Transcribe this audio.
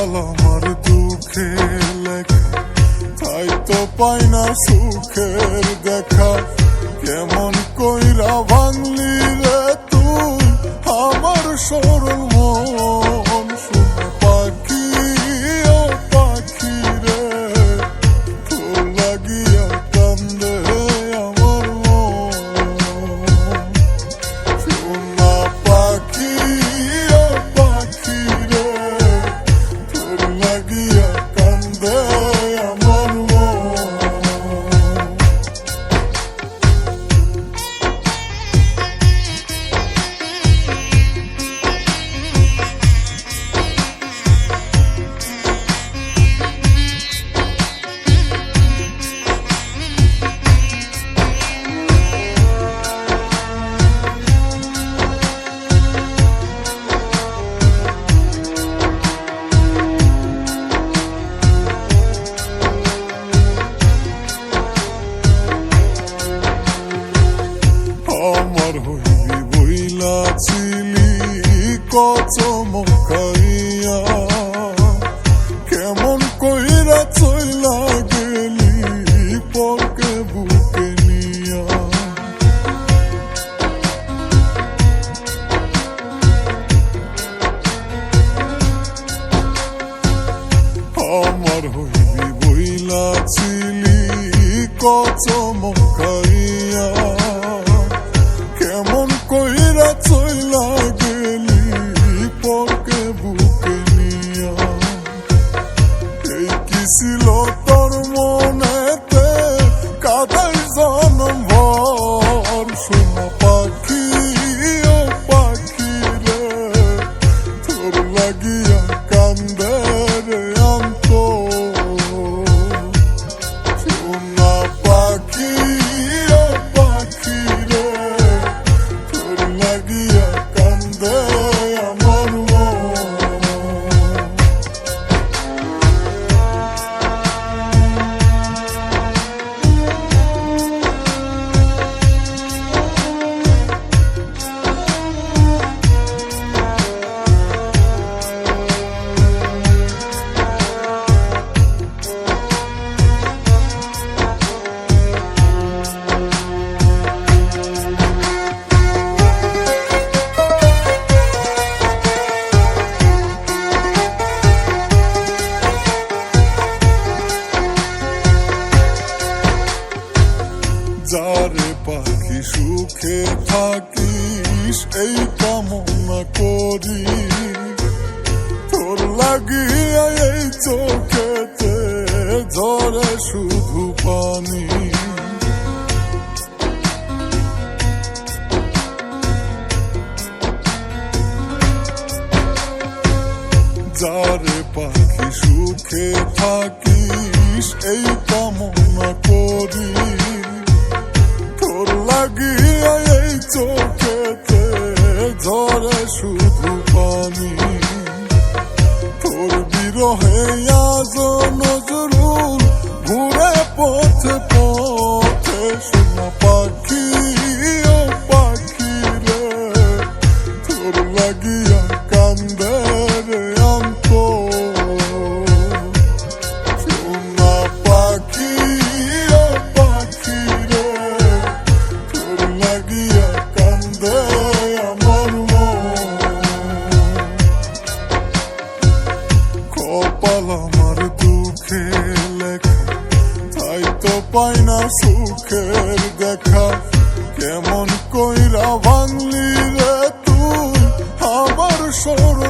কপাল আমার দুঃখে লেখা, তাই তো পাই না সুখের দেখা। কেমন কইরা ভাঙলি রে তুই আমার সরল মন, শুনে পাখি ও পাখি রে, তোর লাগিয়া কান্দে আমার মন। শোনা পাখি ও পাখি রে, তোর লাগিয়া কান্দে আমার মন। আমার হইবি বইলা ছিলি কত মকাইয়া, কেমন কইরা চইলা গেলি পরকে বুকে নিয়া। আমার হইবি বইলা ছিলি কত মকাইয়া, কেমন কইরা চইলা গেলি পরকে বুকে নিয়া। এই কি ছিল তোর মনেতে কাদাই জনম ভর, শোনা পাখি ও পাখি রে, তোর লাগিয়া কান্দে রে অন্তর। শোনা পাখি ও পাখি রে, তোর লাগিয়া কান্দে আমার মন। যারে পাখি সুখে থাকিস এই কামনা করি, তোর লাগিয়া এই চোখেতে ঝরে শুধু পানি। যারে পাখি সুখে থাকিস এই কামনা করি, তোর লাগিয়া এই চোখেতে ঝরে শুধু পানি। তোর বিরহে আজ নজরুল ঘুরে পথে পথে, শোনা পাখি ও পাখি রে, তোর লাগিয়া কান্দে রে অন্তর। শোনা পাখি ও পাখি রে, তোর লাগিয়া কান্দে আমার মন। কপাল আমার দুঃখে লেখা, তাই তো পাই না সুখের দেখা। কেমন কইরা ভাঙলি রে তুই আমার সরল